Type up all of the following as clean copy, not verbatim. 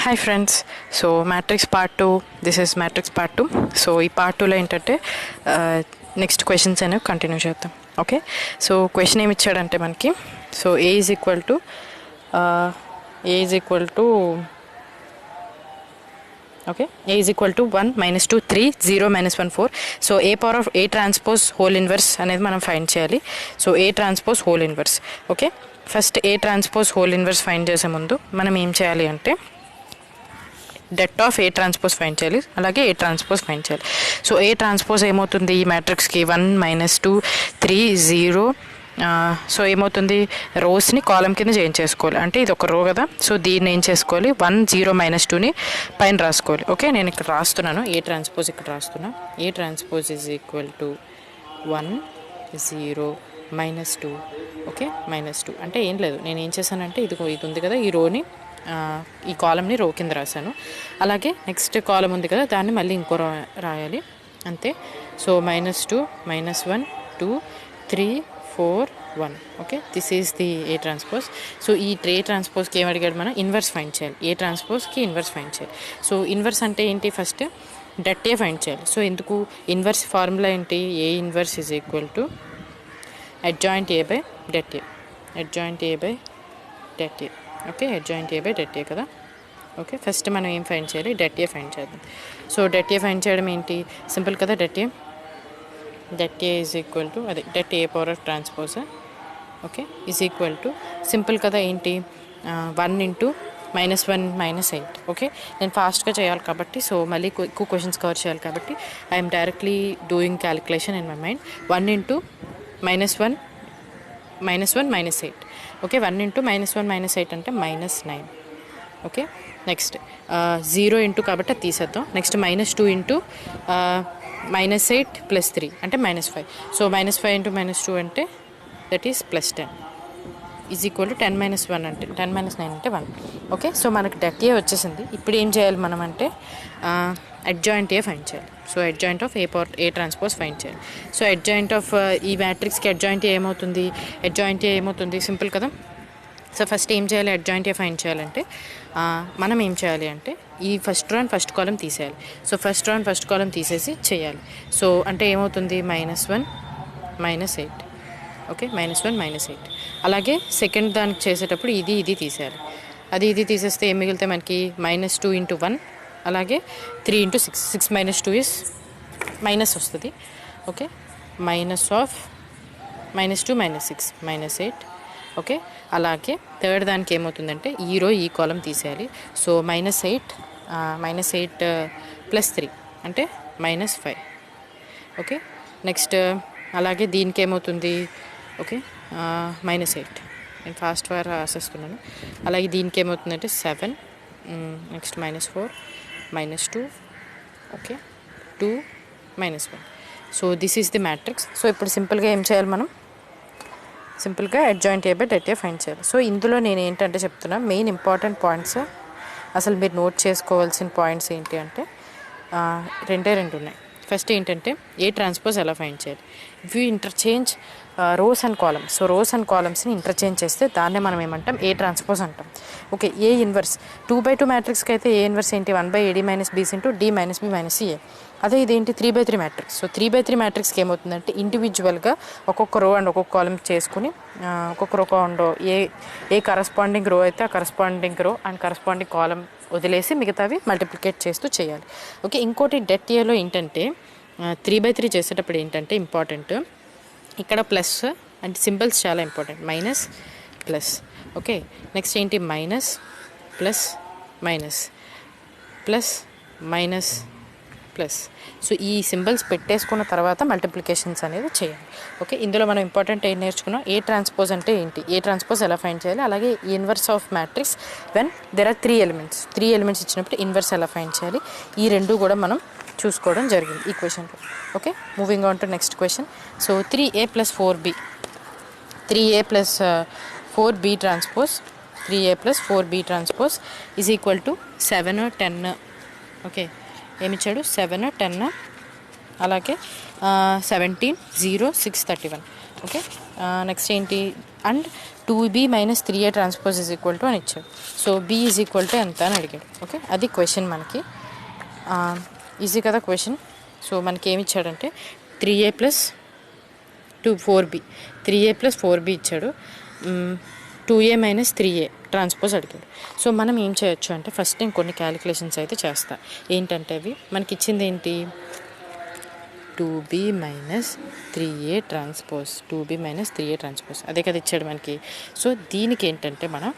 Hi friends, so matrix part 2, this is matrix part 2. So ఈ part 2లో ఏంటంటే next questions అనేవి continue చేద్దాం. ఓకే, సో క్వశ్చన్ ఏమి ఇచ్చాడంటే మనకి, so A is equal to okay, A is equal to 1 - 2 3 0 - 1 4. So A power of A transpose whole inverse అనేది మనం ఫైండ్ చేయాలి. So A transpose whole inverse. Okay, first A transpose whole inverse find చేసే ముందు మనం ఏం చేయాలి అంటే det of A transpose find చేయాలి, అలాగే ఏ ట్రాన్స్పోజ్ ఫైండ్ చేయాలి. సో ఏ ట్రాన్స్పోజ్ ఏమవుతుంది, ఈ మ్యాట్రిక్స్కి 1 - 2 3 0. సో ఏమవుతుంది, రోస్ని కాలం కింద చేంజ్ చేసుకోవాలి. అంటే ఇది ఒక రో కదా, సో దీన్ని ఏం చేసుకోవాలి, 1 0 - 2ని పైన రాసుకోవాలి. ఓకే, నేను ఇక్కడ రాస్తున్నాను, ఏ ట్రాన్స్పోజ్ ఇక్కడ రాస్తున్నా. A transpose is equal to 1 0 - 2. Okay, -2 అంటే ఏం లేదు, నేను ఏం చేశానంటే ఇది ఉంది కదా, ఈ రోని ఈ కాలంని రో కింద రాశాను. అలాగే నెక్స్ట్ కాలం ఉంది కదా, దాన్ని మళ్ళీ ఇంకో రాయాలి అంతే. So -2 -1 2 3 4 1. Okay, this is the A transpose. So ఈ ఏ ట్రాన్స్పోజ్కి ఏం అడిగాడు, మనం ఇన్వర్స్ ఫైండ్ చేయాలి. ఏ ట్రాన్స్పోజ్కి ఇన్వర్స్ ఫైండ్ చేయాలి. సో ఇన్వర్స్ అంటే ఏంటి, ఫస్ట్ డట్ ఏ ఫైండ్ చేయాలి. సో ఎందుకు, ఇన్వర్స్ ఫార్ములా ఏంటి, ఏ inverse is equal to adjoint A by det A. adjoint A by det A. Okay, adjoint A by det A కదా. Okay, first మనం ఏం find చేయాలి, det A ఫైండ్ చేద్దాం. So det A find చేయడం ఏంటి, simple కదా. det A is equal to అదే det A power of transpose. Okay, is equal to simple కదా, ఏంటి 1 × -1 - 8. ఓకే, నేను ఫాస్ట్గా చేయాలి కాబట్టి, సో మళ్ళీ ఎక్కువ క్వశ్చన్స్ కవర్ చేయాలి కాబట్టి I'm directly doing calculation in my mind. 1 × -1 - 8. Okay, 1 × -1 - 8 అంటే -9. ఓకే, నెక్స్ట్ 0 × కాబట్టి అది తీసేద్దాం. నెక్స్ట్ -2 × -8 + 3 అంటే -5. సో -5 × -2 అంటే that is +10 is equal to 10 - 1 అంటే 10 - 9 అంటే 1. ఓకే, సో మనకు det A వచ్చేసింది. ఇప్పుడు ఏం చేయాలి మనం అంటే adjoint A ఫైండ్ చేయాలి. So adjoint of A transpose find చేయాలి. సో adjoint ఆఫ్ ఈ మ్యాట్రిక్స్కి adjoint A ఏమవుతుంది, సింపుల్ కదా. సో ఫస్ట్ ఏం చేయాలి, adjoint A ఫైండ్ చేయాలంటే మనం ఏం చేయాలి అంటే ఈ ఫస్ట్ రో అండ్ ఫస్ట్ కాలం తీసేయాలి. So first row and first కాలం తీసేసి చేయాలి. సో అంటే ఏమవుతుంది, -1 - 8. ఓకే, -1 - 8. అలాగే సెకండ్ దానికి చేసేటప్పుడు ఇది తీసేయాలి. ఇది తీసేస్తే ఏం మిగిలితే మనకి -2 × 1 అలాగే 3 × 6. 6 - 2 ఇస్ మైనస్ వస్తుంది. ఓకే, -2 - 6 -8. ఓకే, అలాగే థర్డ్ దానికి ఏమవుతుందంటే ఈ రో ఈ కాలం తీసేయాలి. సో -8 + 3 అంటే -5. ఓకే, నెక్స్ట్ అలాగే దీనికి ఏమవుతుంది, ఓకే -8. నేను ఫాస్ట్గా రాసేస్తున్నాను. అలాగే దీనికి ఏమవుతుందంటే 7. Next -4 -2. Okay, 2 -1. So this is the matrix. So ఇప్పుడు సింపుల్గా ఏం చేయాలి, మనం సింపుల్గా adjoint A by det A find చేయాలి. సో ఇందులో నేను ఏంటంటే చెప్తున్నా, మెయిన్ ఇంపార్టెంట్ పాయింట్స్ అసలు మీరు నోట్ చేసుకోవాల్సిన పాయింట్స్ ఏంటి అంటే రెండు ఉన్నాయి. ఫస్ట్ ఏంటంటే ఏ ట్రాన్స్పోజ్ ఎలా ఫైండ్ చేయాలి. If you interchange rows and columns, so rows and కాలమ్స్ని ఇంటర్చేంజ్ చేస్తే దాన్నే మనం ఏమంటాం, ఏ ట్రాన్స్పోజ్ అంటాం. ఓకే, ఏ ఇన్వర్స్ 2/2 మ్యాట్రిక్స్కి అయితే ఏ ఇన్వర్స్ ఏంటి, 1/AD - B × D - B - C. అదే ఇదేంటి 3/3 మ్యాట్రిక్స్. సో 3/3 మ్యాట్రిక్స్కి ఏమవుతుందంటే ఇండివిజువల్గా ఒక్కొక్క రో అండ్ ఒక్కొక్క కాలం చేసుకుని ఒక్కొక్క రో కాండో ఏ కరస్పాండింగ్ రో అయితే ఆ కరస్పాండింగ్ రో అండ్ కరస్పాండింగ్ కాలం వదిలేసి మిగతావి మల్టిప్లికేట్ చేస్తూ చేయాలి. ఓకే, ఇంకోటి det Aలో ఏంటంటే 3/3 చేసేటప్పుడు ఏంటంటే ఇంపార్టెంట్, ఇక్కడ ప్లస్ అంటే సింబల్స్ చాలా important, minus plus. Okay, next ఏంటి minus plus minus plus minus plus. So ఈ సింబల్స్ పెట్టేసుకున్న తర్వాత మల్టిప్లికేషన్స్ అనేది చేయాలి. ఓకే, ఇందులో మనం ఇంపార్టెంట్ ఏం నేర్చుకున్నాం, ఏ ట్రాన్స్పోజ్ అంటే ఏంటి, ఏ ట్రాన్స్పోజ్ ఎలా ఫైండ్ చేయాలి, అలాగే inverse of matrix when there are 3 elements ఇచ్చినప్పుడు ఇన్వర్స్ ఎలా ఫైండ్ చేయాలి, ఈ రెండు కూడా మనం చూసుకోవడం జరిగింది ఈ క్వశ్చన్లో. Okay, moving on to next question. So 3A + 4B 3A + 4B transpose 3A + 4B transpose is equal to 7 10. Okay, ఏమిచ్చాడు 7 10 అలాగే 17 0 6 31. ఓకే, నెక్స్ట్ ఏంటి and 2b minus 3a transpose is equal to అని ఇచ్చాడు. So b is equal to ఎంత అని అడిగాడు. Okay, అది question మనకి. ఈజీ కదా క్వశ్చన్. సో మనకి ఏమి ఇచ్చాడంటే 3a plus 4b 3a plus 4b ఇచ్చాడు. 2a మైనస్ 3a ట్రాన్స్పోజ్ అడిగాడు. సో మనం ఏం చేయొచ్చు అంటే ఫస్ట్ నేను కొన్ని క్యాలిక్యులేషన్స్ అయితే చేస్తా. ఏంటంటే అవి మనకి ఇచ్చింది ఏంటి 2b minus 3a transpose 2b minus 3a transpose అదే కదా ఇచ్చాడు మనకి. సో దీనికి ఏంటంటే మనం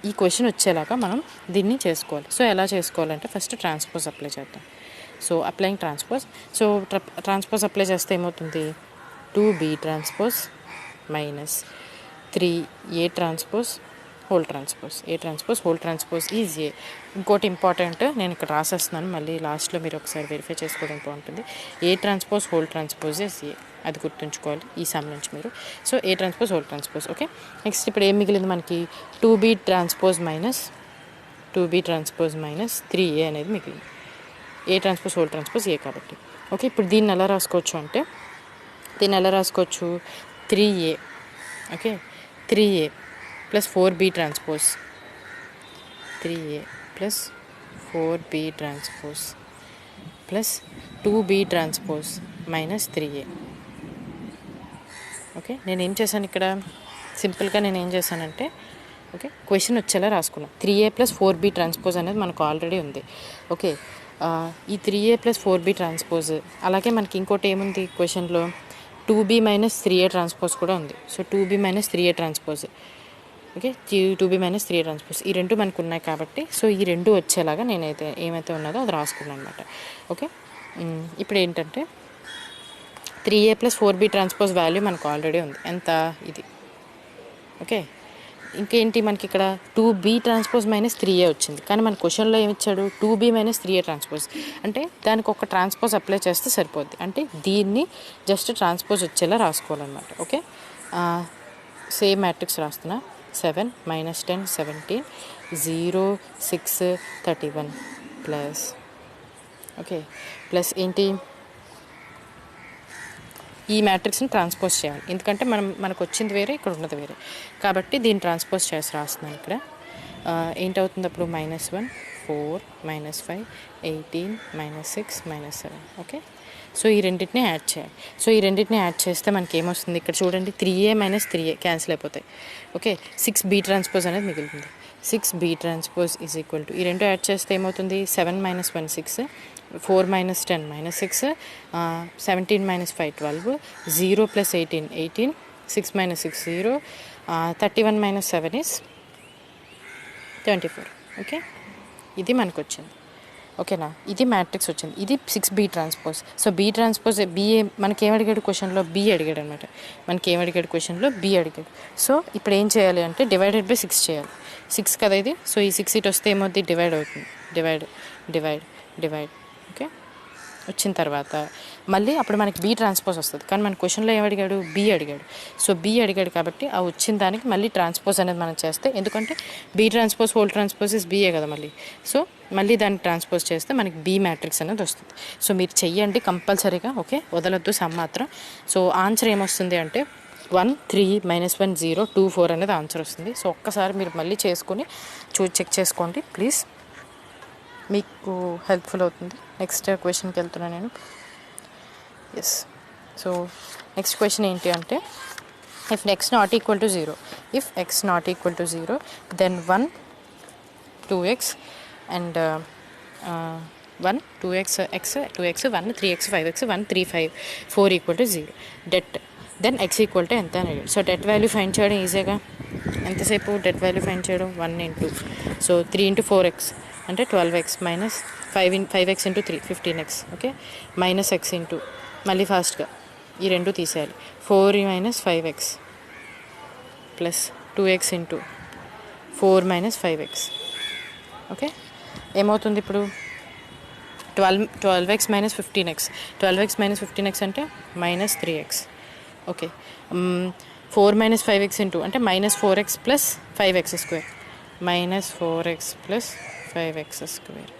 ఈ క్వశ్చన్ వచ్చేలాగా మనం దీన్ని చేసుకోవాలి. సో ఎలా చేసుకోవాలంటే ఫస్ట్ ట్రాన్స్పోజ్ అప్లై చేద్దాం. So applying transpose. So transpose apply చేస్తే ఏమవుతుంది 2b transpose minus 3a transpose whole transpose A transpose whole transpose is a. ఇంకోటి ఇంపార్టెంట్ నేను ఇక్కడ రాసేస్తున్నాను, మళ్ళీ లాస్ట్లో మీరు ఒకసారి వెరిఫై చేసుకోవడం బాగుంటుంది. A transpose whole transpose is a, అది గుర్తుంచుకోవాలి ఈ సమ్ నుంచి మీరు. So A transpose whole transpose. Okay, next ఇప్పుడు ఏం మిగిలింది మనకి 2b ట్రాన్స్పోజ్ మైనస్ 3a అనేది మిగిలింది. ఏ ట్రాన్స్పోజ్ హోల్ ట్రాన్స్పోజ్ ఏ కాబట్టి. ఓకే, ఇప్పుడు దీన్ని ఎలా రాసుకోవచ్చు అంటే 3a. Okay, 3a plus 4b transpose 3a plus 4b transpose plus 2b transpose minus 3a. Okay, నేనేం చేశాను ఇక్కడ సింపుల్గా నేనేం చేశానంటే ఓకే క్వశ్చన్ వచ్చేలా రాసుకున్నాను. 3a ప్లస్ 4b ట్రాన్స్పోజ్ అనేది మనకు ఆల్రెడీ ఉంది. ఓకే, ఈ 3a ప్లస్ 4b ట్రాన్స్పోజ్ అలాగే మనకి ఇంకోటి ఏముంది క్వశ్చన్లో 2b మైనస్ 3a ట్రాన్స్పోజ్ కూడా ఉంది. So 2b minus 3a transpose. Okay, 2b minus 3a transpose ఈ రెండు మనకు ఉన్నాయి కాబట్టి సో ఈ రెండు వచ్చేలాగా నేనైతే ఏమైతే ఉన్నదో అది రాసుకున్నాను అనమాట. ఓకే, ఇప్పుడు ఏంటంటే 3a plus 4b transpose value మనకు ఆల్రెడీ ఉంది. ఎంత ఇది. ఓకే, ఇంకేంటి మనకి ఇక్కడ 2b ట్రాన్స్పోజ్ మైనస్ 3a వచ్చింది, కానీ మన క్వశ్చన్లో ఏమి ఇచ్చాడు 2b మైనస్ 3a ట్రాన్స్పోజ్. అంటే దానికి ఒక ట్రాన్స్పోజ్ అప్లై చేస్తే సరిపోద్ది. అంటే దీన్ని జస్ట్ ట్రాన్స్పోజ్ వచ్చేలా రాసుకోవాలన్నమాట. ఓకే, సేమ్ మ్యాట్రిక్స్ రాస్తున్నా. 7 మైనస్ 10 17 0 6 31 ప్లస్ ఓకే ప్లస్ ఏంటి ఈ మ్యాట్రిక్స్ని ట్రాన్స్పోజ్ చేయాలి. ఎందుకంటే మనకు వచ్చింది వేరే, ఇక్కడ ఉన్నది వేరే కాబట్టి దీన్ని ట్రాన్స్పోజ్ చేసి రాస్తున్నాను. ఇక్కడ ఏంటవుతుంది అప్పుడు -1 4 -5 18 -6 -7. ఓకే, సో ఈ రెండింటిని యాడ్ చేయాలి. సో ఈ రెండింటిని యాడ్ చేస్తే మనకి ఏమొస్తుంది ఇక్కడ చూడండి 3a మైనస్ 3a క్యాన్సిల్ అయిపోతాయి. ఓకే, 6b ట్రాన్స్పోజ్ అనేది మిగులుతుంది. 6b transpose is equal to ఈ రెండు యాడ్ చేస్తే ఏమవుతుంది 7 - 1 6 4 - 10 -6 17 - 5 12 0 + 18 18 6 - 6 0 31 - 7 is 24. ఓకే, ఇది మనకు వచ్చింది. ఓకేనా, ఇది మ్యాట్రిక్స్ వచ్చింది. ఇది 6b transpose. So b transpose BA మనకి ఏమడిగాడు క్వశ్చన్లో b అడిగాడు అనమాట. మనకి ఏమడిగాడు క్వశ్చన్లో b అడిగాడు. సో ఇప్పుడు ఏం చేయాలి అంటే డివైడెడ్ బై 6 చేయాలి. 6 కదా ఇది. సో ఈ 6 ఇటు వస్తే ఏమవుతుంది డివైడ్ అవుతుంది. డివైడ్ ఓకే వచ్చిన తర్వాత మళ్ళీ అప్పుడు మనకి b ట్రాన్స్పోజ్ వస్తుంది. కానీ మన క్వశ్చన్లో ఏమడిగాడు b అడిగాడు. సో b అడిగాడు కాబట్టి ఆ వచ్చిన దానికి మళ్ళీ ట్రాన్స్పోజ్ అనేది మనం చేస్తే, ఎందుకంటే b transpose whole transpose is BA కదా మళ్ళీ. సో మళ్ళీ దాన్ని ట్రాన్స్పోజ్ చేస్తే మనకి b మ్యాట్రిక్స్ అనేది వస్తుంది. సో మీరు చెయ్యండి కంపల్సరీగా. ఓకే, వదలొద్దు సమ్ మాత్రం. సో ఆన్సర్ ఏమొస్తుంది అంటే 1 3 -1 0 2 4 అనేది ఆన్సర్ వస్తుంది. సో ఒక్కసారి మీరు మళ్ళీ చేసుకొని చెక్ చేసుకోండి ప్లీజ్, మీకు హెల్ప్ఫుల్ అవుతుంది. నెక్స్ట్ క్వశ్చన్కి వెళ్తున్నాను నేను. ఎస్, సో నెక్స్ట్ క్వశ్చన్ ఏంటి అంటే if x not equal to 0 then 1 2x and 1 2x x 2x 1 3x 5x 1 3 5 4 equal to 0 det then x equal to ఎంత అనేది. సో డెట్ వాల్యూ ఫైండ్ చేయడం ఈజీగా. ఎంతసేపు డెట్ వాల్యూ ఫైండ్ చేయడం 1 into so 3 × 4x అంటే 12x minus 5x × 3 15x. Okay, minus x into మళ్ళీ ఫాస్ట్గా ఈ రెండు తీసేయాలి 4 - 5x plus 2x into 4 - 5x. Okay, ఏమవుతుంది ఇప్పుడు 12x - 15x 12x - 15x అంటే -3x. ఓకే, 4 - 5x ఇంటూ అంటే -4x plus 5x square -4x plus 5x square.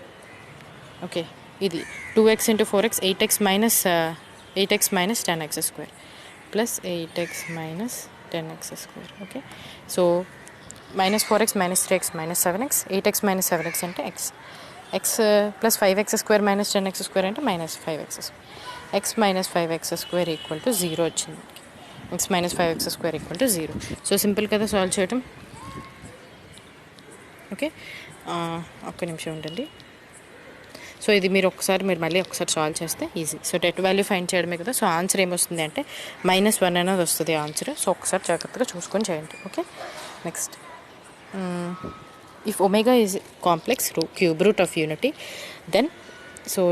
Okay, ఇది 2x × 4x 8x - 10x square plus 8x minus 10x square. Okay, so minus 4x minus 3x minus 7x, 8x minus 7x అంటే x, x plus 5x square minus 10x square అంటే minus 5x square, x minus 5x square equal to 0 వచ్చింది. x minus 5x square equal to 0. So simple కదా solve చేయటం. Okay, ఒక్క నిమిషం ఉండండి. So ఇది మీరు మళ్ళీ ఒకసారి సాల్వ్ చేస్తే easy. So det value find చేయడమే కదా. సో ఆన్సర్ ఏమొస్తుంది అంటే -1 అనేది వస్తుంది ఆన్సర్. సో ఒకసారి జాగ్రత్తగా చూసుకొని చేయండి. Okay, next, if omega is complex cube root of unity then, so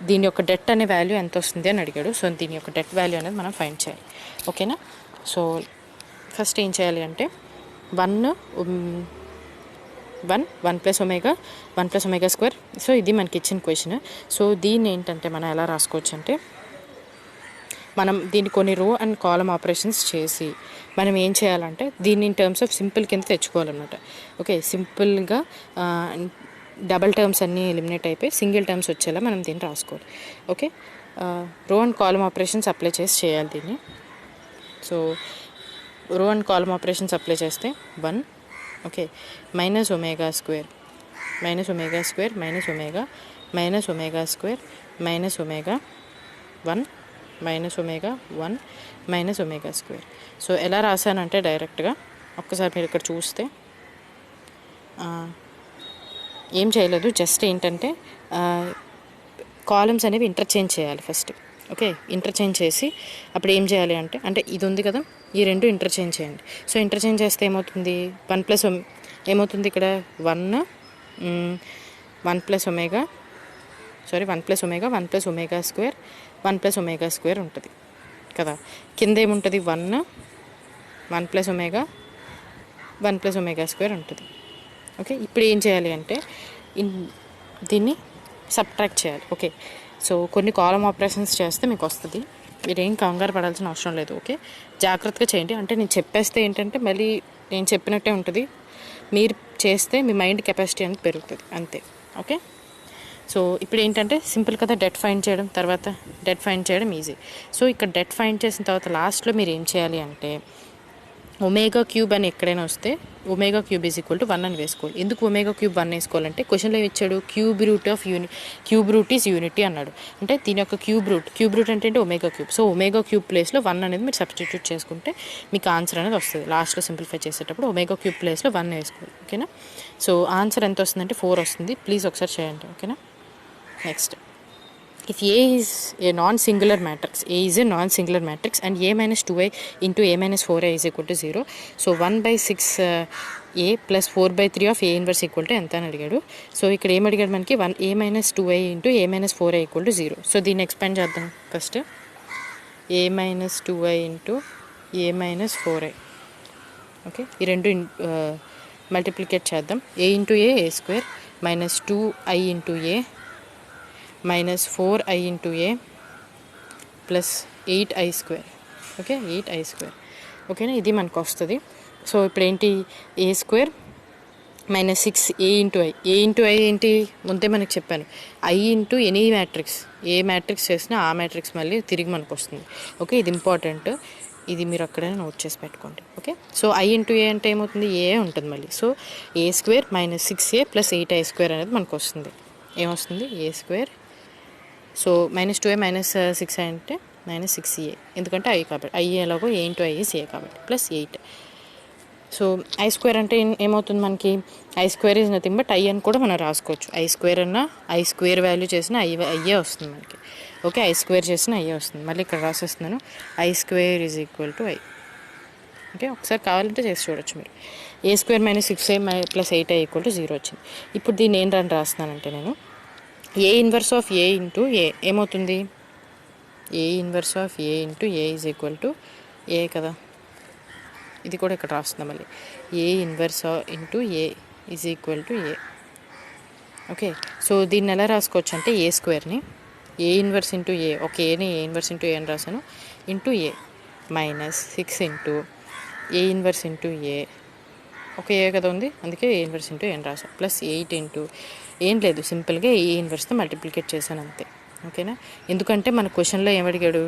దీని యొక్క డెట్ అనే వాల్యూ ఎంత వస్తుంది అని అడిగాడు. సో దీని యొక్క డెట్ వాల్యూ అనేది మనం ఫైండ్ చేయాలి. ఓకేనా. సో ఫస్ట్ ఏం చేయాలి అంటే 1 ప్లస్ ఒమేగా స్క్వేర్. సో ఇది మనకి ఇచ్చిన క్వశ్చన్. సో దీన్ని ఏంటంటే మనం ఎలా రాసుకోవచ్చు అంటే, మనం దీన్ని కొన్ని రో అండ్ కాలమ్ ఆపరేషన్స్ చేసి మనం ఏం చేయాలంటే దీన్ని ఇన్ టర్మ్స్ ఆఫ్ సింపుల్ కింద తెచ్చుకోవాలన్నమాట. ఓకే, సింపుల్గా డబల్ టర్మ్స్ అన్నీ ఎలిమినేట్ అయిపోయి సింగిల్ టర్మ్స్ వచ్చేలా మనం దీన్ని రాసుకోవాలి. ఓకే, రో అండ్ కాలమ్ ఆపరేషన్స్ అప్లై చేసి చేయాలి దీన్ని. సో రో అండ్ కాలమ్ ఆపరేషన్స్ అప్లై చేస్తే 1, okay, minus omega square minus omega square minus omega minus omega square minus omega 1 minus omega 1 minus omega square. So ఎలా రాశానంటే డైరెక్ట్గా ఒక్కసారి మీరు ఇక్కడ చూస్తే ఏం చేయలేదు, జస్ట్ ఏంటంటే కాలమ్స్ అనేవి ఇంటర్చేంజ్ చేయాలి ఫస్ట్. ఓకే, ఇంటర్చేంజ్ చేసి అప్పుడు ఏం చేయాలి అంటే ఇది ఉంది కదా, ఈ రెండు ఇంటర్చేంజ్ చేయండి. సో ఇంటర్చేంజ్ చేస్తే ఏమవుతుంది, 1 ప్లస్ ఏమవుతుంది ఇక్కడ 1 plus omega 1 plus omega square 1 plus omega square ఉంటుంది కదా. కింద ఏముంటుంది 1 plus omega 1 plus omega square ఉంటుంది. ఓకే, ఇప్పుడు ఏం చేయాలి అంటే దీన్ని సబ్ట్రాక్ట్ చేయాలి. ఓకే, సో కొన్ని కాలమ్ ఆపరేషన్స్ చేస్తే మీకు వస్తుంది, మీరేం కంగారు పడాల్సిన అవసరం లేదు. ఓకే, జాగ్రత్తగా చేయండి. అంటే నేను చెప్పేస్తే ఏంటంటే మళ్ళీ నేను చెప్పినట్టే ఉంటుంది, మీరు చేస్తే మీ మైండ్ కెపాసిటీ అనేది పెరుగుతుంది అంతే. ఓకే, సో ఇప్పుడు ఏంటంటే సింపుల్ కదా, డెట్ ఫైండ్ చేయడం ఈజీ. సో ఇక్కడ డెట్ ఫైండ్ చేసిన తర్వాత లాస్ట్లో మీరు ఏం చేయాలి అంటే ఒమేగా క్యూబ్ అని ఎక్కడైనా వస్తే omega cube is equal to 1 అని వేసుకోవాలి. ఎందుకు ఒమేగా క్యూబ్ 1 వేసుకోవాలంటే క్వశ్చన్లో ఇచ్చాడు క్యూబ్ రూట్ ఈజ్ యూనిటీ అన్నాడు. అంటే దీని యొక్క క్యూబ్ రూట్ అంటే omega cube. So omega cube ప్లేస్లో 1 అనేది మీరు సబ్స్టిట్యూట్ చేసుకుంటే మీకు ఆన్సర్ అనేది వస్తుంది. లాస్ట్లో సింప్లిఫై చేసేటప్పుడు ఒమేగా క్యూబ్ ప్లేస్లో 1 వేసుకోవాలి. ఓకేనా. సో ఆన్సర్ ఎంత వస్తుందంటే 4 వస్తుంది. ప్లీజ్ ఒకసారి చేయండి. ఓకేనా. Next, if A is a non-singular matrix and A minus 2i into A minus 4i is equal to 0. So 1/6 A plus 4/3 of A inverse equal to ఎంత అని అడిగాడు. సో ఇక్కడ ఏం అడిగాడు మనకి A minus 2i into A minus 4i equal to 0. So దీన్ని expand చేద్దాం first. A minus 2i into A minus 4i. Okay, ఈ రెండు మల్టిప్లికేట్ చేద్దాం. A into A square minus 2i into A minus 4i into A plus 8i square. Okay, 8i square. ఓకేనా, ఇది మనకు వస్తుంది. So ఇప్పుడు ఏంటి A square minus 6A into I. A into I ఏంటి ముందే మనకు చెప్పాను, I into any matrix, A matrix చేసినా ఆ మ్యాట్రిక్స్ మళ్ళీ తిరిగి మనకు వస్తుంది. ఓకే, ఇది ఇంపార్టెంట్, ఇది మీరు అక్కడైనా నోట్ చేసి పెట్టుకోండి. Okay, so I into A అంటే ఏమవుతుంది, ఏ ఉంటుంది మళ్ళీ. So A square minus 6A plus 8i square అనేది మనకు వస్తుంది. ఏమొస్తుంది A square. So minus 2a minus 6i అంటే minus 6a, ఎందుకంటే I కాబట్టి I ఎలాగో A into I is A కాబట్టి ప్లస్ 8. సో I square అంటే ఏమవుతుంది మనకి, I square is nothing but I అని కూడా మనం రాసుకోవచ్చు. I square అన్న I square వాల్యూ చేసిన అయ్యే వస్తుంది మనకి. ఓకే, I square చేసిన అయ్యే వస్తుంది. మళ్ళీ ఇక్కడ రాసేస్తున్నాను I square is equal to I. Okay, ఒకసారి కావాలంటే చేసి చూడొచ్చు మీరు. A square minus 6a plus 8i equal to 0 వచ్చింది. ఇప్పుడు దీన్ని ఏం రాస్తున్నానంటే నేను A inverse of A into A ఏమవుతుంది, A inverse of A into A is equal to A కదా. ఇది కూడా ఇక్కడ రాస్తున్నాం మళ్ళీ A inverse into A is equal to A. Okay, so దీన్ని ఎలా రాసుకోవచ్చు అంటే A స్క్వేర్ని A inverse into A, ఒక ఏని A ఇన్వర్స్ ఇంటూ A అని రాశాను, into A minus 6 into A inverse into A, ఒక ఏ కదా ఉంది అందుకే A ఇన్వర్స్ ఇంటూ A అని రాశాను, ప్లస్ 8 ఇంటూ ఏం లేదు సింపుల్గా A ఇన్వర్స్తో మల్టిప్లికేట్ చేశాను అంతే. ఓకేనా, ఎందుకంటే మన క్వశ్చన్లో ఏమడిగాడు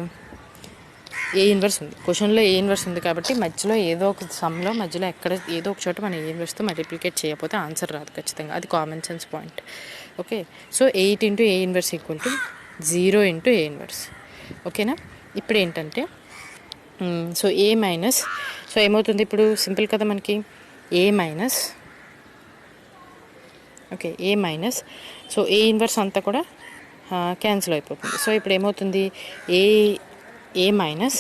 ఏ ఇన్వర్స్ ఉంది, క్వశ్చన్లో ఏ ఇన్వర్స్ ఉంది కాబట్టి మధ్యలో ఏదో ఒక సమ్లో మధ్యలో ఎక్కడ ఏదో ఒక చోట మనం ఏ ఇన్వర్స్తో మల్టిప్లికేట్ చేయకపోతే ఆన్సర్ రాదు ఖచ్చితంగా, అది common sense point. Okay, so 8 into A inverse equal to 0 into A inverse. ఓకేనా, ఇప్పుడు ఏంటంటే సో ఏ మైనస్, సో ఏమవుతుంది ఇప్పుడు సింపుల్ కదా మనకి, A minus, okay A minus, so A inverse అంతా కూడా క్యాన్సిల్ అయిపోతుంది. సో ఇప్పుడు ఏమవుతుంది, A minus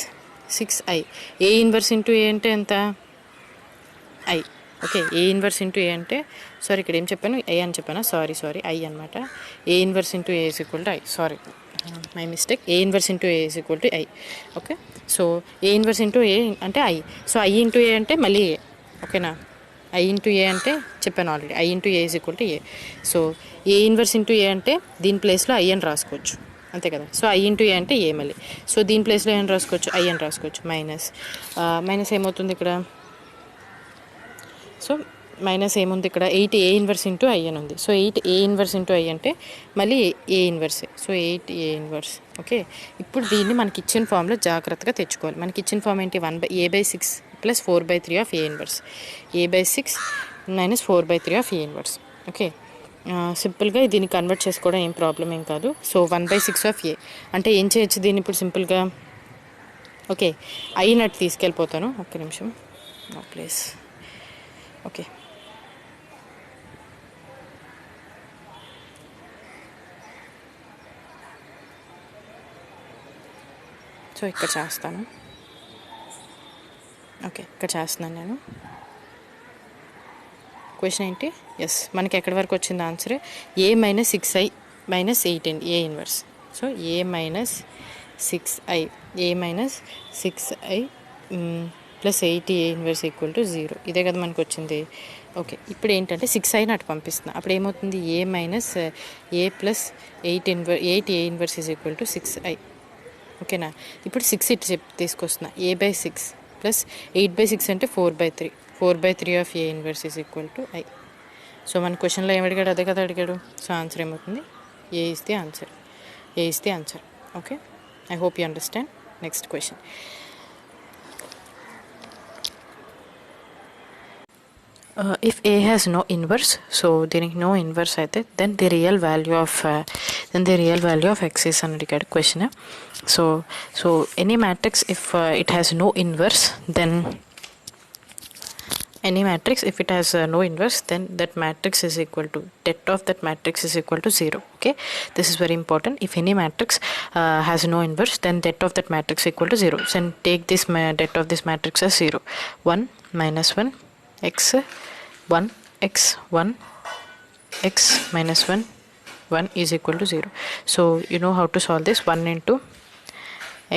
6i, A inverse into A అంటే ఎంత, I. Okay, A inverse into A అంటే, సారీ ఇక్కడ ఏం చెప్పాను, ఏ అని చెప్పాను, సారీ ఐ అనమాట. A inverse into A is equal to I, sorry my mistake. A inverse into A is equal to I. Okay, so A inverse into A అంటే I, so I into A అంటే మళ్ళీ A. ఓకేనా, I into A అంటే చెప్పాను already, I into A is equal to A. So A inverse into A అంటే దీని ప్లేస్లో I అని రాసుకోవచ్చు, అంతే కదా. సో ఐ ఇంటూ ఏ అంటే ఏ మళ్ళీ, సో దీని ప్లేస్లో ఏం రాసుకోవచ్చు, ఐ అని రాసుకోవచ్చు. మైనస్ ఏమవుతుంది ఇక్కడ, సో మైనస్ ఏముంది ఇక్కడ, 8 ఏ ఇన్వర్స్ ఇంటూ ఐ అని ఉంది. So 8 A inverse into I అంటే మళ్ళీ ఏ ఇన్వర్సే, సో 8 ఏ ఇన్వర్స్. ఓకే, ఇప్పుడు దీన్ని మనకి ఇచ్చిన ఫామ్లో జాగ్రత్తగా తెచ్చుకోవాలి. మనకి ఇచ్చిన ఫామ్ ఏంటి, 1/a/6 plus 4/3 of A inverse, a/6 minus 4/3 of A inverse. Okay, సింపుల్గా దీన్ని కన్వర్ట్ చేసుకోవడం ఏం ప్రాబ్లం ఏం కాదు. సో 1/6 ఆఫ్ ఏ అంటే ఏం చేయొచ్చు దీన్ని ఇప్పుడు సింపుల్గా, ఓకే అయినట్టు తీసుకెళ్ళిపోతాను, ఒక్క నిమిషం నో ప్లేస్. ఓకే, సో ఇక్కడ చేస్తాను. ఓకే, ఇక్కడ చేస్తున్నాను నేను. క్వశ్చన్ ఏంటి, ఎస్ మనకి ఎక్కడి వరకు వచ్చింది answer, A minus 6i minus 8 A inverse. So A minus 6i plus 8 A inverse equal to 0, ఇదే కదా మనకు వచ్చింది. ఓకే, ఇప్పుడు ఏంటంటే 6i అటు పంపిస్తున్నా, అప్పుడు ఏమవుతుంది, A minus A plus 8 A inverse is equal to 6i. ఓకేనా, ఇప్పుడు 6 ఇటు తీసుకొస్తున్నా, a/6 ప్లస్ 8/6 అంటే 4/3 of A inverse is equal to I. So మన క్వశ్చన్లో ఏం అడిగాడు, అదే కదా అడిగాడు. సో ఆన్సర్ ఏమవుతుంది, A is the answer. Okay, I hope you understand. Next question, if a has no inverse, so దీనికి no inverse అయితే then the real value of x is అని అడిగాడు question. So any matrix if it has no inverse, then that matrix is equal to det of that matrix is equal to 0. Okay, this is very important. If any matrix has no inverse, then det of that matrix is equal to 0. So take this det of this matrix as 0. 1 minus 1 x 1 x 1 x minus 1 is equal to 0. So you know how to solve this. 1 into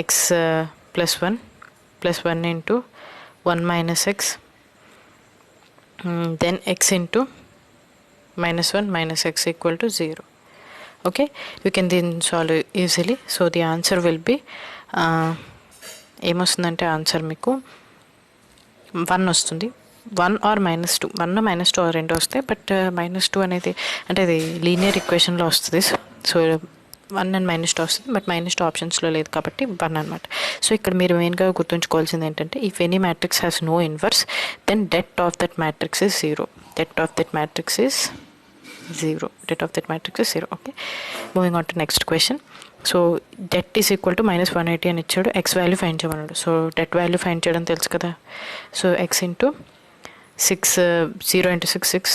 x plus 1 into 1 minus x, then x into minus 1 minus x equal to 0. Okay, you can then solve it easily. So the answer will be ఏమొస్తుందంటే answer మీకు 1 వస్తుంది. 1 or -2, 1 -2 రెండు వస్తాయి, but -2 అనేది అంటే అది linear ఈక్వేషన్లో వస్తుంది. So 1 and -2 వస్తుంది, బట్ -2 ఆప్షన్స్లో లేదు కాబట్టి 1 అనమాట. సో ఇక్కడ మీరు మెయిన్గా గుర్తుంచుకోవాల్సింది ఏంటంటే, if any matrix has no inverse, then det of that matrix is 0. Okay, moving on to next question. So det is equal to -180 అని ఇచ్చాడు, ఎక్స్ వాల్యూ ఫైండ్ చేయమన్నాడు. సో det వాల్యూ ఫైండ్ చేయడం తెలుసు కదా. So x into 6 0 into 6 6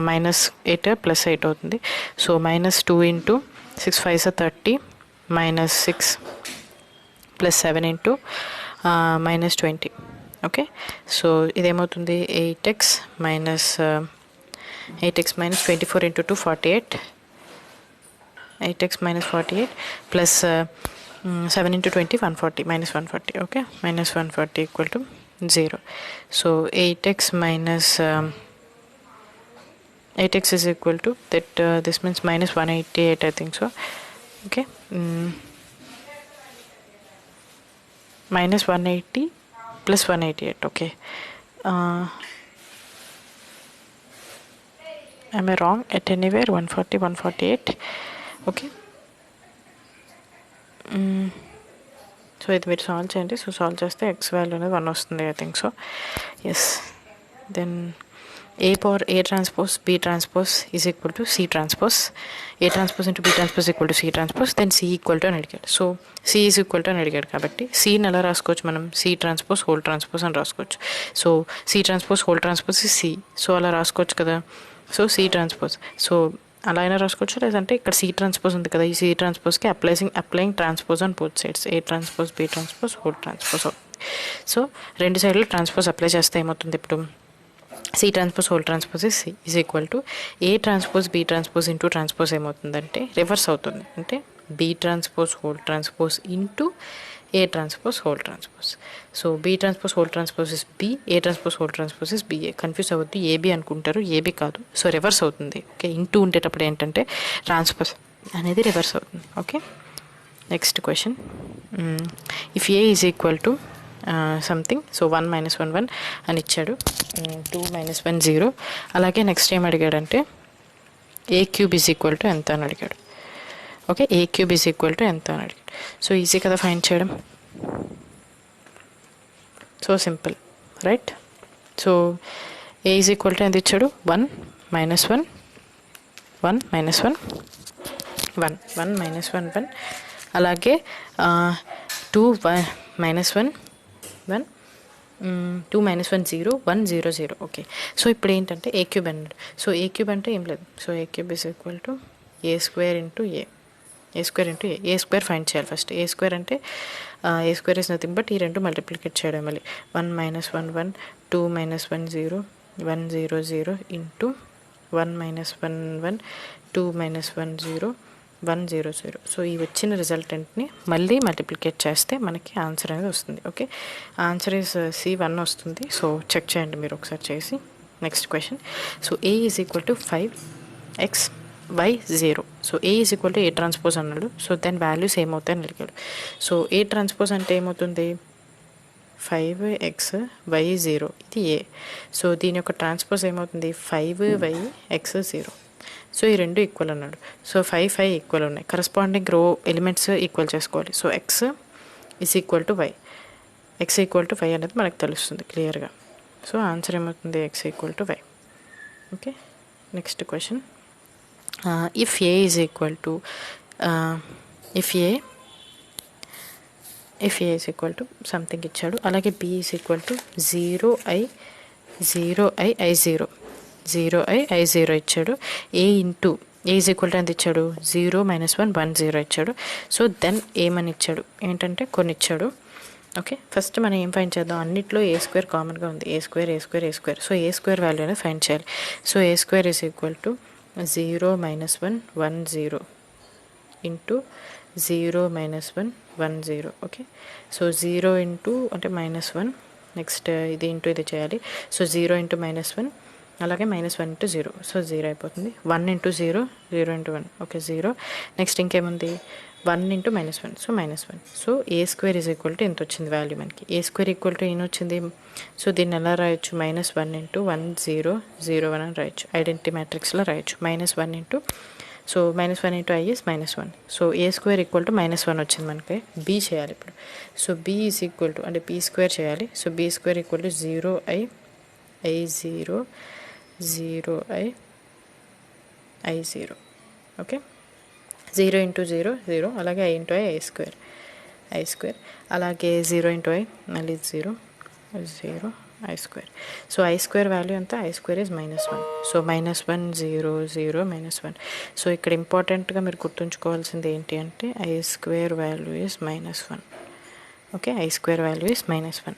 -8 plus 8 అవుతుంది. So -2 into 6 5 30 -6 plus 7 into -20. Okay, so ఇదేమవుతుంది, 8x minus 24 into 2 48, 8x minus 48 plus 7 into 20 140 minus 140. Okay, minus 140 equal to 0. So 8x minus 8x is equal to that, this means minus 188, I think so. Okay, minus 180 plus 188. Okay, am I wrong at anywhere? 140 148. Okay, so ఇది మీరు solve చేయండి. So solve చేస్తే x value అనేది 1 వస్తుంది, I think so. Yes. Then A power A transpose B transpose is equal to C transpose. A transpose into B transpose equal to C transpose. Then C equal to అని అడిగాడు. So C is equal to అని అడిగాడు కాబట్టి Cని ఎలా రాసుకోవచ్చు మనం? C transpose whole transpose అని రాసుకోవచ్చు. So C transpose whole transpose is C. So అలా రాసుకోవచ్చు కదా. So C transpose. సో అలా అయినా రాసుకోవచ్చు, లేదంటే ఇక్కడ C transpose ఉంది కదా, ఈ C transposeకి applying transpose on both sides. A transpose B transpose whole transpose అవుతుంది. సో రెండు సైడ్లు ట్రాన్స్పోజ్ అప్లై చేస్తే ఏమవుతుంది ఇప్పుడు? C transpose whole transpose is C is equal to A transpose B transpose into transpose ఏమవుతుందంటే రివర్స్ అవుతుంది. అంటే B transpose whole transpose into A transpose whole transpose. So B transpose whole transpose is B, A transpose whole transpose is BA. Confuse అవ్వద్దు, AB అనుకుంటారు, AB కాదు. So reverse అవుతుంది. Okay, into ఉండేటప్పుడు ఏంటంటే transpose అనేది reverse అవుతుంది. Okay, next question. If A is equal to something, so 1 - 1 1 అని ఇచ్చాడు, 2 - 1 0. అలాగే నెక్స్ట్ ఏం అడిగాడంటే A cube is equal to ఎంత అని అడిగాడు. Okay, A cube is equal to ఎంత అని అడిగాడు. సో ఈజీ కదా ఫైండ్ చేయడం, so simple, right. So A is equal to ఎంత ఇచ్చాడు? 1 - 1 1 - 1 1 1 - 1 1. అలాగే 2 - 1 1 2 - 1 0 1 0 0. ఓకే, సో ఇప్పుడు ఏంటంటే A క్యూబ్ అన్నాడు. సో A క్యూబ్ అంటే ఏం లేదు. So A cube is equal to A square into A square into A square find చేయాలి ఫస్ట్. A స్క్వేర్ అంటే A square is nothing but ఈ రెండు మల్టిప్లికేట్ చేయడం మళ్ళీ. 1 - 1 1 2 - 1 0 1 0 0 ఇంటూ 1 - 1 1 2 - 1 0 1 0 0. సో ఈ వచ్చిన రిజల్టెంట్ని మళ్ళీ మల్టిప్లికేట్ చేస్తే మనకి ఆన్సర్ అనేది వస్తుంది. ఓకే, ఆన్సర్ ఈజ్ C1 వస్తుంది. సో చెక్ చేయండి మీరు ఒకసారి చేసి. Next question. So A is equal to 5x y 0. So A is equal to A transpose అన్నాడు. సో దాని వాల్యూస్ ఏమవుతాయని అడిగాడు. సో A ట్రాన్స్పోజ్ అంటే ఏమవుతుంది? 5x y 0, ఇది A. సో దీని యొక్క ట్రాన్స్పోజ్ ఏమవుతుంది? 5y x 0. సో ఈ రెండు ఈక్వల్ అన్నాడు. సో 5 5 ఈక్వల్ ఉన్నాయి, కరస్పాండింగ్ రో ఎలిమెంట్స్ ఈక్వల్ చేసుకోవాలి. So X is equal to Y, X equal to Y అనేది మనకు తెలుస్తుంది క్లియర్గా. సో ఆన్సర్ ఏమవుతుంది? X equal to Y. Okay, next question. If A is equal to if A is equal to something ఇచ్చాడు. అలాగే B is equal to 0i i 0 0i i 0 ఇచ్చాడు. A into A is equal to ఎంత ఇచ్చాడు? 0 - 1 1 0 ఇచ్చాడు. So then ఏమని ఇచ్చాడు ఏంటంటే కొన్ని ఇచ్చాడు. ఓకే, ఫస్ట్ మనం ఏం ఫైండ్ చేద్దాం? అన్నిట్లో ఏ స్క్వేర్ కామన్గా ఉంది. ఏ square A square A square. So A square value అనేది ఫైండ్ చేయాలి. So A square is equal to 0 - 1 1 0 into 0 - 1 1 0. Okay, so 0 into అంటే -1, నెక్స్ట్ ఇది ఇంటూ ఇది చేయాలి. సో 0 ఇంటూ -1 అలాగే -1 ఇంటూ 0. సో 0 అయిపోతుంది. 1 ఇంటూ 0 0 ఇంటూ 1. ఓకే 0. నెక్స్ట్ ఇంకేముంది? 1 into -1. So -1. So A square is equal to ఎంత వచ్చింది వాల్యూ మనకి? ఏ స్క్వేర్ ఈక్వల్ టు ఏం వచ్చింది? సో దీన్ని ఎలా రాయొచ్చు? -1 ఇంటూ 1 0 0 1 అని రాయొచ్చు. ఐడెంటిటీ మ్యాట్రిక్స్లో రాయొచ్చు. -1 into, so -1 into i is -1. So A square equal to -1 వచ్చింది మనకి. బి చేయాలి ఇప్పుడు. So B is equal to అంటే బి స్క్వేర్ చేయాలి. So B square equal to 0i i 0 0i i 0. Okay, 0 into 0 0 అలాగే i into i i square అలాగే 0 into i మళ్ళీ 0 0 i square. So i square value ఎంత? i square is -1. So -1 0 0 -1. So ఇక్కడ ఇంపార్టెంట్గా మీరు గుర్తుంచుకోవాల్సింది ఏంటి అంటే i square value is -1. Okay, i square value is -1.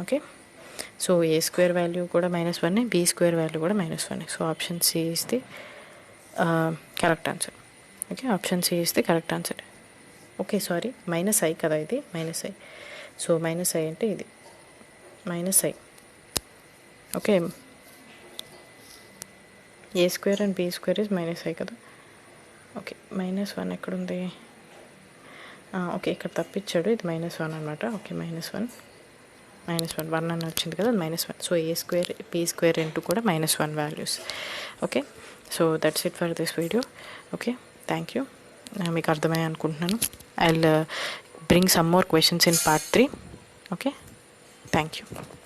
Okay, so A square value కూడా -1, బి స్క్వేర్ వాల్యూ కూడా -1. So option C is the correct answer. Okay, option C is the correct answer. Okay sorry, -i కదా ఇది, -i. So -i అంటే ఇది -i. Okay, A square and B square is -i కదా. Okay, -1 ఎక్కడుంది? Okay, ఇక్కడ తప్పించాడు, ఇది -1 అనమాట. Okay -1 1 అని వచ్చింది కదా, -1. So A square B square into కూడా -1 values. Okay, so that's it for this video. Okay, thank you. మీకు అర్థమయ్యా అనుకుంటున్నాను. bring some more questions in part 3. Okay, thank you.